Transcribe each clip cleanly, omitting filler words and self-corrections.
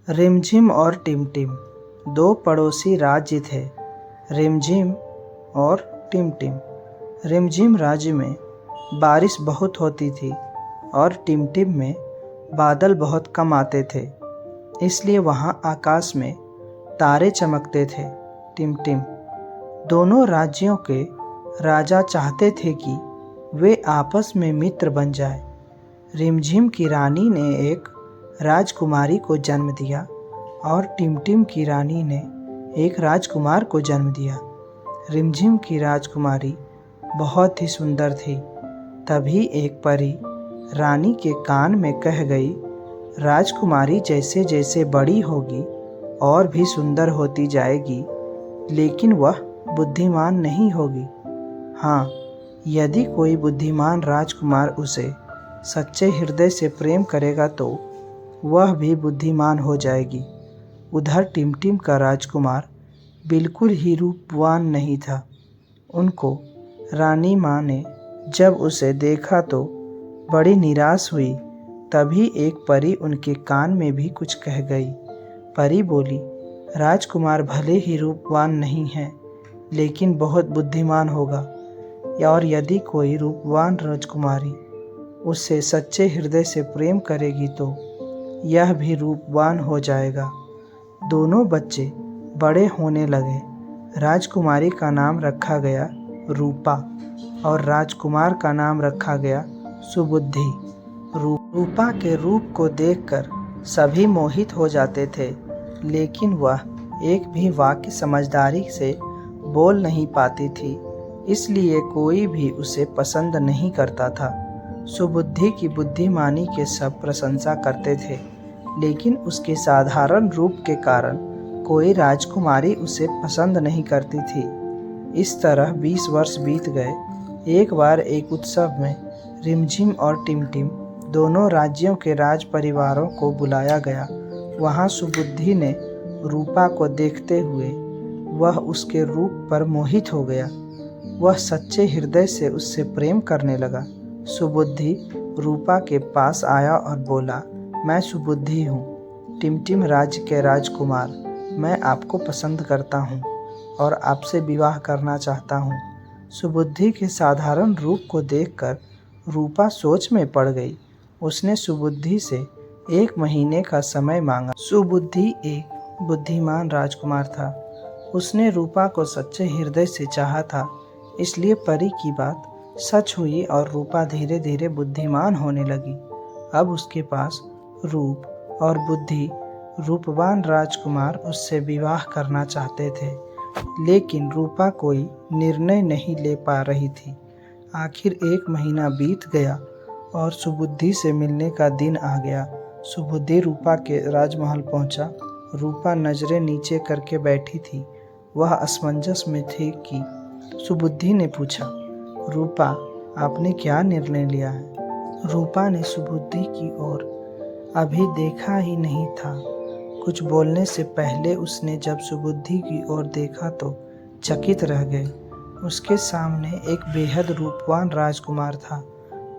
रिमझिम और टिमटिम दो पड़ोसी राज्य थे। रिमझिम और टिमटिम। रिमझिम राज्य में बारिश बहुत होती थी और टिमटिम में बादल बहुत कम आते थे, इसलिए वहाँ आकाश में तारे चमकते थे। टिमटिम दोनों राज्यों के राजा चाहते थे कि वे आपस में मित्र बन जाए। रिमझिम की रानी ने एक राजकुमारी को जन्म दिया और टिमटिम की रानी ने एक राजकुमार को जन्म दिया। रिमझिम की राजकुमारी बहुत ही सुंदर थी। तभी एक परी रानी के कान में कह गई, राजकुमारी जैसे जैसे बड़ी होगी और भी सुंदर होती जाएगी, लेकिन वह बुद्धिमान नहीं होगी। हाँ, यदि कोई बुद्धिमान राजकुमार उसे सच्चे हृदय से प्रेम करेगा तो वह भी बुद्धिमान हो जाएगी। उधर टिमटिम का राजकुमार बिल्कुल ही रूपवान नहीं था। उनको रानी माँ ने जब उसे देखा तो बड़ी निराश हुई। तभी एक परी उनके कान में भी कुछ कह गई। परी बोली, राजकुमार भले ही रूपवान नहीं है, लेकिन बहुत बुद्धिमान होगा, और यदि कोई रूपवान राजकुमारी उससे सच्चे हृदय से प्रेम करेगी तो यह भी रूपवान हो जाएगा। दोनों बच्चे बड़े होने लगे। राजकुमारी का नाम रखा गया रूपा और राजकुमार का नाम रखा गया सुबुद्धि। रूपा के रूप को देखकर सभी मोहित हो जाते थे, लेकिन वह एक भी वाक्य समझदारी से बोल नहीं पाती थी, इसलिए कोई भी उसे पसंद नहीं करता था। सुबुद्धि की बुद्धिमानी के सब प्रशंसा करते थे, लेकिन उसके साधारण रूप के कारण कोई राजकुमारी उसे पसंद नहीं करती थी। इस तरह 20 वर्ष बीत गए। एक बार एक उत्सव में रिमझिम और टिमटिम दोनों राज्यों के राज परिवारों को बुलाया गया। वहाँ सुबुद्धि ने रूपा को देखते हुए वह उसके रूप पर मोहित हो गया। वह सच्चे हृदय से उससे प्रेम करने लगा। सुबुद्धि रूपा के पास आया और बोला, मैं सुबुद्धि हूँ, टिमटिम राज्य के राजकुमार। मैं आपको पसंद करता हूँ और आपसे विवाह करना चाहता हूँ। सुबुद्धि के साधारण रूप को देखकर रूपा सोच में पड़ गई। उसने सुबुद्धि से 1 महीने का समय मांगा। सुबुद्धि एक बुद्धिमान राजकुमार था। उसने रूपा को सच्चे हृदय से चाहा था, इसलिए परी की बात सच हुई और रूपा धीरे धीरे बुद्धिमान होने लगी। अब उसके पास रूप और बुद्धि। रूपवान राजकुमार उससे विवाह करना चाहते थे, लेकिन रूपा कोई निर्णय नहीं ले पा रही थी। आखिर 1 महीना बीत गया और सुबुद्धि से मिलने का दिन आ गया। सुबुद्धि रूपा के राजमहल पहुंचा। रूपा नजरें नीचे करके बैठी थी। वह असमंजस में थी कि सुबुद्धि ने पूछा, रूपा, आपने क्या निर्णय लिया है? रूपा ने सुबुद्धि की ओर अभी देखा ही नहीं था। कुछ बोलने से पहले उसने जब सुबुद्धि की ओर देखा तो चकित रह गए। उसके सामने एक बेहद रूपवान राजकुमार था।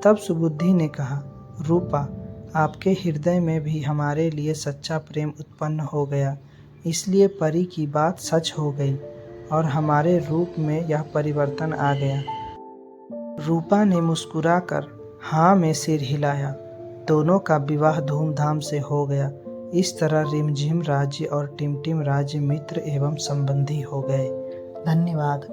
तब सुबुद्धि ने कहा, रूपा, आपके हृदय में भी हमारे लिए सच्चा प्रेम उत्पन्न हो गया, इसलिए परी की बात सच हो गई और हमारे रूप में यह परिवर्तन आ गया। रूपा ने मुस्कुराकर हाँ में सिर हिलाया। दोनों का विवाह धूमधाम से हो गया। इस तरह रिमझिम राज्य और टिमटिम राज्य मित्र एवं संबंधी हो गए। धन्यवाद।